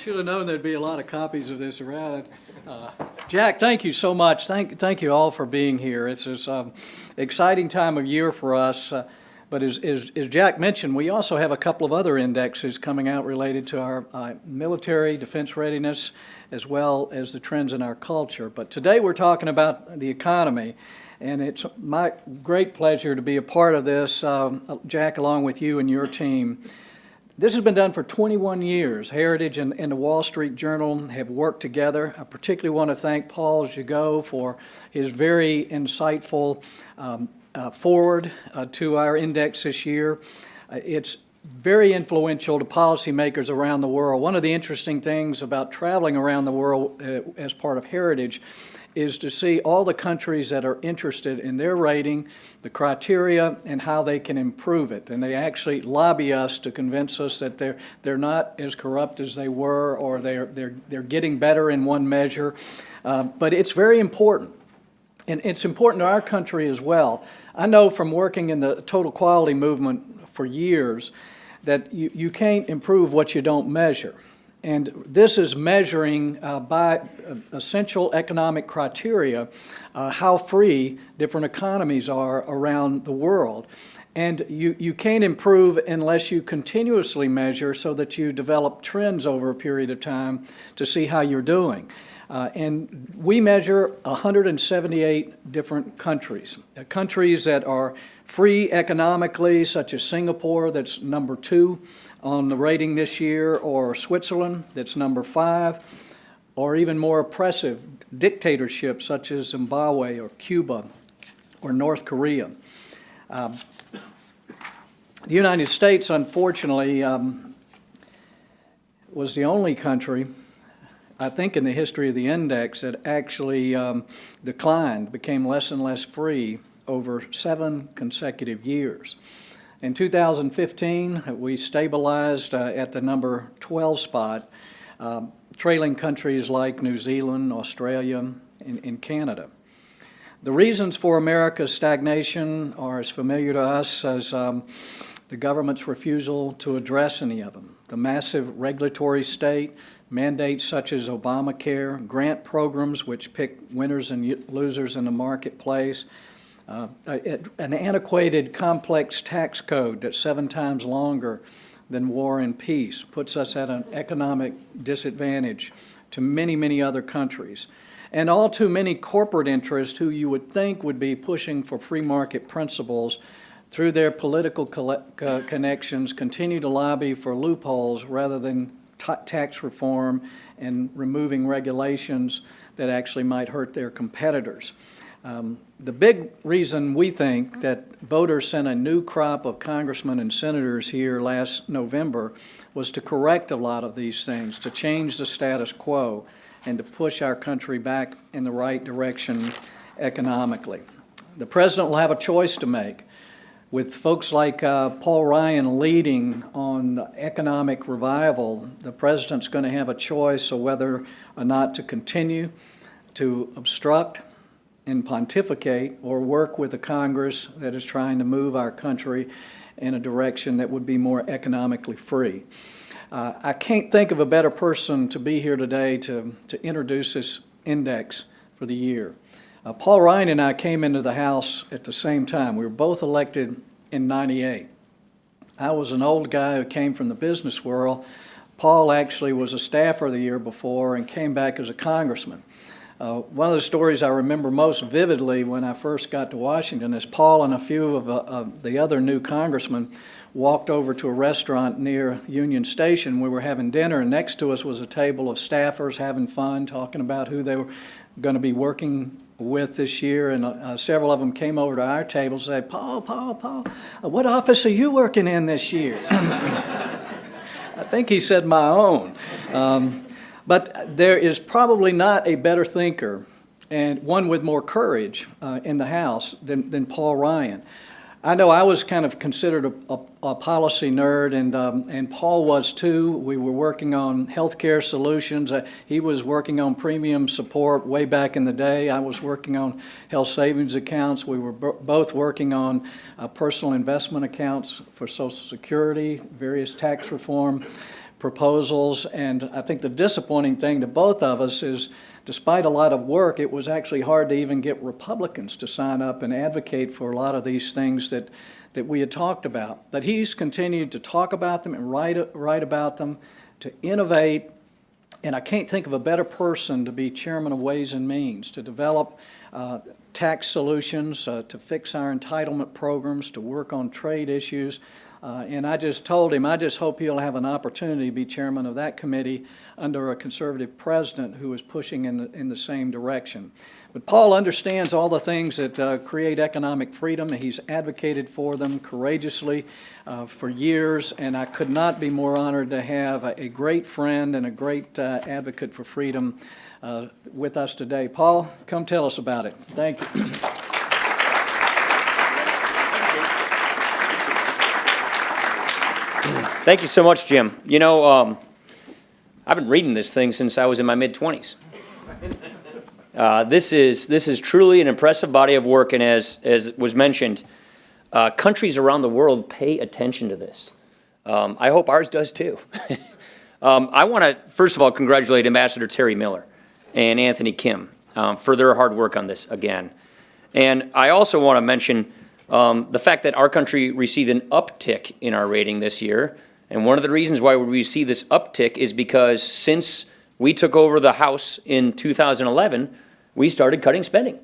should have known there'd be a lot of copies of this around. Jack, thank you so much. Thank you all for being here. It's this exciting time of year for us. But as Jack mentioned, we also have a couple of other indexes coming out related to our military defense readiness, as well as the trends in our culture. But today we're talking about the economy, and it's my great pleasure to be a part of this, Jack, along with you and your team. This has been done for 21 years. Heritage and the Wall Street Journal have worked together. I particularly want to thank Paul Gigot for his very insightful forward to our index this year. It's very influential to policymakers around the world. One of the interesting things about traveling around the world as part of Heritage is to see all the countries that are interested in their rating, the criteria, and how they can improve it. And they actually lobby us to convince us that they're not as corrupt as they were, or they're getting better in one measure. But it's very important. And it's important to our country as well. I know from working in the total quality movement for years that you can't improve what you don't measure. And this is measuring by essential economic criteria how free different economies are around the world. And you can't improve unless you continuously measure so that you develop trends over a period of time to see how you're doing. And we measure 178 different countries. Countries that are free economically, such as Singapore, that's number 2 on the rating this year, or Switzerland, that's number 5, or even more oppressive dictatorships such as Zimbabwe or Cuba or North Korea. The United States, unfortunately, was the only country, I think, in the history of the index that actually declined, became less and less free over 7 consecutive years. In 2015, we stabilized at the number 12 spot, trailing countries like New Zealand, Australia, and Canada. The reasons for America's stagnation are as familiar to us as the government's refusal to address any of them. The massive regulatory state, mandates such as Obamacare, grant programs which pick winners and losers in the marketplace, an antiquated, complex tax code that's 7 times longer than War and Peace, puts us at an economic disadvantage to many, many other countries. And all too many corporate interests who you would think would be pushing for free market principles through their political connections continue to lobby for loopholes rather than tax reform and removing regulations that actually might hurt their competitors. The big reason we think that voters sent a new crop of congressmen and senators here last November was to correct a lot of these things, to change the status quo, and to push our country back in the right direction economically. The president will have a choice to make. With folks like Paul Ryan leading on economic revival, the president's going to have a choice of whether or not to continue to obstruct and pontificate, or work with a Congress that is trying to move our country in a direction that would be more economically free. I can't think of a better person to be here today to introduce this index for the year. Paul Ryan and I came into the House at the same time. We were both elected in '98. I was an old guy who came from the business world. Paul actually was a staffer the year before and came back as a congressman. One of the stories I remember most vividly when I first got to Washington is Paul and a few of the other new congressmen walked over to a restaurant near Union Station. We were having dinner, and next to us was a table of staffers having fun, talking about who they were going to be working with this year, and several of them came over to our table and said, Paul, what office are you working in this year? I think he said my own. But there is probably not a better thinker and one with more courage in the House than Paul Ryan. I know I was kind of considered a policy nerd, and Paul was too. We were working on healthcare solutions. He was working on premium support way back in the day. I was working on health savings accounts. We were both working on personal investment accounts for Social Security, various tax reform proposals. And I think the disappointing thing to both of us is, despite a lot of work, it was actually hard to even get Republicans to sign up and advocate for a lot of these things that we had talked about. But he's continued to talk about them and write about them, to innovate. And I can't think of a better person to be chairman of Ways and Means, to develop tax solutions, to fix our entitlement programs, to work on trade issues. And I just told him, I just hope he'll have an opportunity to be chairman of that committee under a conservative president who is pushing in the same direction. But Paul understands all the things that create economic freedom. He's advocated for them courageously for years, and I could not be more honored to have a great friend and a great advocate for freedom with us today. Paul, come tell us about it. Thank you. Thank you so much, Jim. You know, I've been reading this thing since I was in my mid-20s. This is truly an impressive body of work, and as was mentioned, countries around the world pay attention to this. I hope ours does too. I want to, first of all, congratulate Ambassador Terry Miller and Anthony Kim for their hard work on this again. And I also want to mention the fact that our country received an uptick in our rating this year. And one of the reasons why we see this uptick is because since we took over the House in 2011, we started cutting spending.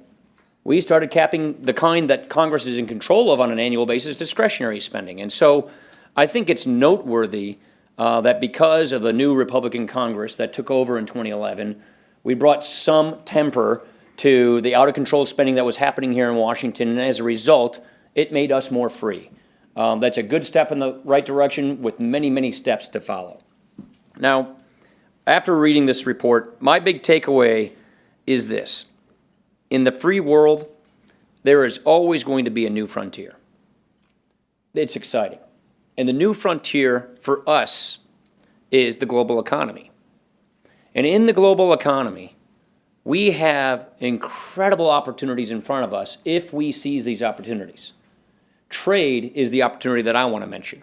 We started capping the kind that Congress is in control of on an annual basis, discretionary spending. And so I think it's noteworthy that because of the new Republican Congress that took over in 2011, we brought some temper to the out-of-control spending that was happening here in Washington, and as a result, it made us more free. That's a good step in the right direction with many, many steps to follow. Now, after reading this report, my big takeaway is this. In the free world, there is always going to be a new frontier. It's exciting. And the new frontier for us is the global economy. And in the global economy, we have incredible opportunities in front of us if we seize these opportunities. Trade is the opportunity that I want to mention.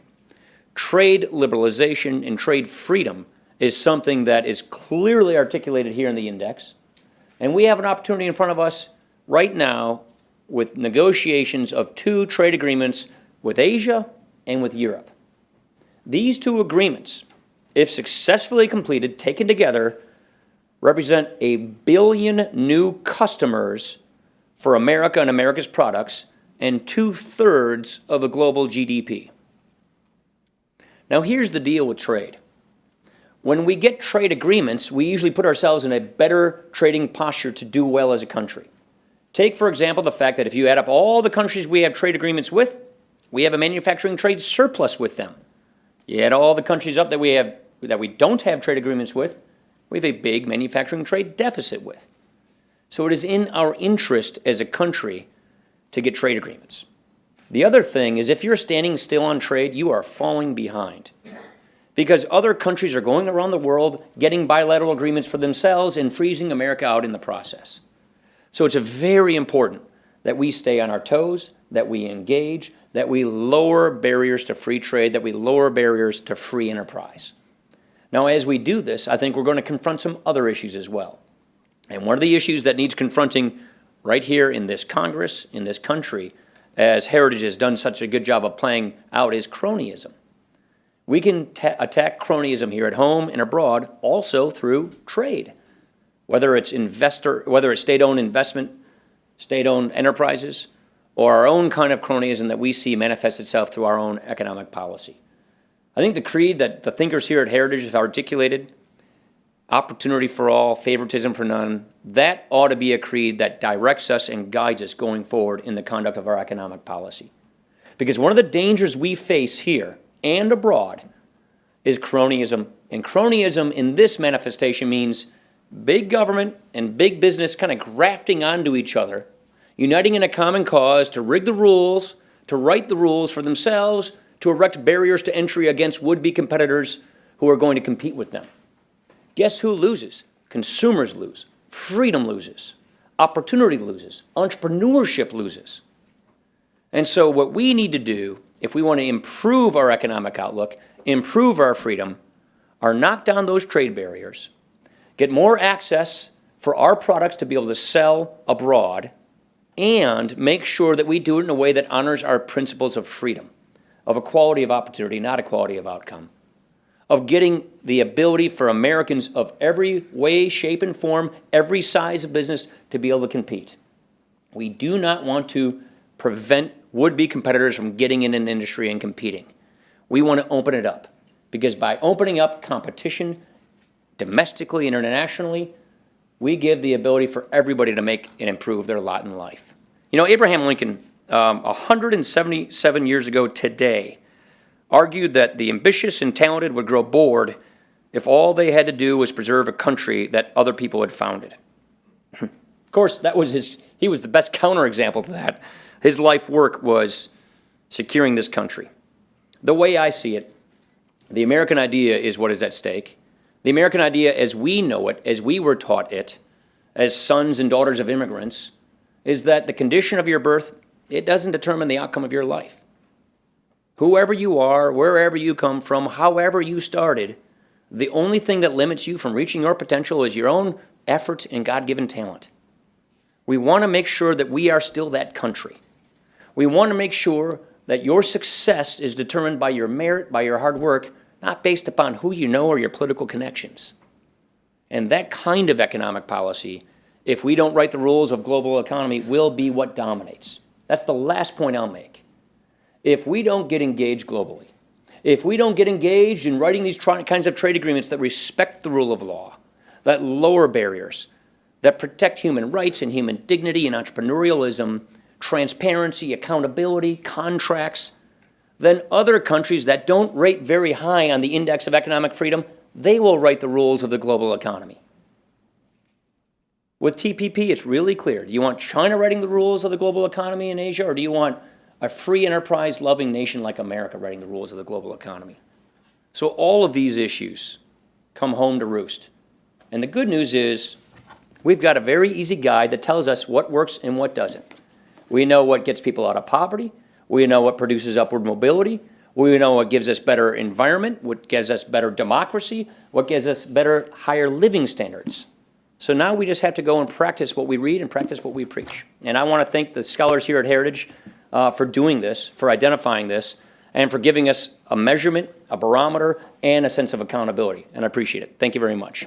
Trade liberalization and trade freedom is something that is clearly articulated here in the index. And we have an opportunity in front of us right now with negotiations of 2 trade agreements with Asia and with Europe. These 2 agreements, if successfully completed, taken together, represent 1 billion new customers for America and America's products and 2/3 of the global GDP. Now here's the deal with trade. When we get trade agreements, we usually put ourselves in a better trading posture to do well as a country. Take, for example, the fact that if you add up all the countries we have trade agreements with, we have a manufacturing trade surplus with them. You add all the countries up that we don't have trade agreements with, we have a big manufacturing trade deficit with. So it is in our interest as a country to get trade agreements. The other thing is if you're standing still on trade, you are falling behind. Because other countries are going around the world getting bilateral agreements for themselves and freezing America out in the process. So it's very important that we stay on our toes, that we engage, that we lower barriers to free trade, that we lower barriers to free enterprise. Now, as we do this, I think we're going to confront some other issues as well. And one of the issues that needs confronting right here in this Congress, in this country, as Heritage has done such a good job of playing out, is cronyism. We can attack cronyism here at home and abroad also through trade, whether it's state-owned investment, state-owned enterprises, or our own kind of cronyism that we see manifest itself through our own economic policy. I think the creed that the thinkers here at Heritage have articulated, opportunity for all, favoritism for none, that ought to be a creed that directs us and guides us going forward in the conduct of our economic policy. Because one of the dangers we face here and abroad is cronyism. And cronyism in this manifestation means big government and big business kind of grafting onto each other, uniting in a common cause to rig the rules, to write the rules for themselves, to erect barriers to entry against would-be competitors who are going to compete with them. Guess who loses? Consumers lose. Freedom loses. Opportunity loses. Entrepreneurship loses. And so what we need to do, if we want to improve our economic outlook, improve our freedom, are knock down those trade barriers, get more access for our products to be able to sell abroad, and make sure that we do it in a way that honors our principles of freedom, of equality of opportunity, not equality of outcome, of getting the ability for Americans of every way, shape, and form, every size of business to be able to compete. We do not want to prevent would-be competitors from getting in an industry and competing. We want to open it up, because by opening up competition domestically and internationally, we give the ability for everybody to make and improve their lot in life. You know, Abraham Lincoln, 177 years ago today, argued that the ambitious and talented would grow bored if all they had to do was preserve a country that other people had founded. Of course, he was the best counterexample to that. His life work was securing this country. The way I see it, the American idea is what is at stake. The American idea as we know it, as we were taught it, as sons and daughters of immigrants, is that the condition of your birth, it doesn't determine the outcome of your life. Whoever you are, wherever you come from, however you started, the only thing that limits you from reaching your potential is your own effort and God-given talent. We want to make sure that we are still that country. We want to make sure that your success is determined by your merit, by your hard work, not based upon who you know or your political connections. And that kind of economic policy, if we don't write the rules of global economy, will be what dominates. That's the last point I'll make. If we don't get engaged globally, if we don't get engaged in writing these kinds of trade agreements that respect the rule of law, that lower barriers, that protect human rights and human dignity and entrepreneurialism, transparency, accountability, contracts, then other countries that don't rate very high on the index of economic freedom, they will write the rules of the global economy. With TPP, it's really clear. Do you want China writing the rules of the global economy in Asia, or do you want a free enterprise loving nation like America writing the rules of the global economy? So all of these issues come home to roost. And the good news is we've got a very easy guide that tells us what works and what doesn't. We know what gets people out of poverty. We know what produces upward mobility. We know what gives us better environment, what gives us better democracy, what gives us better, higher living standards. So now we just have to go and practice what we read and practice what we preach. And I want to thank the scholars here at Heritage for doing this, for identifying this, and for giving us a measurement, a barometer, and a sense of accountability. And I appreciate it. Thank you very much.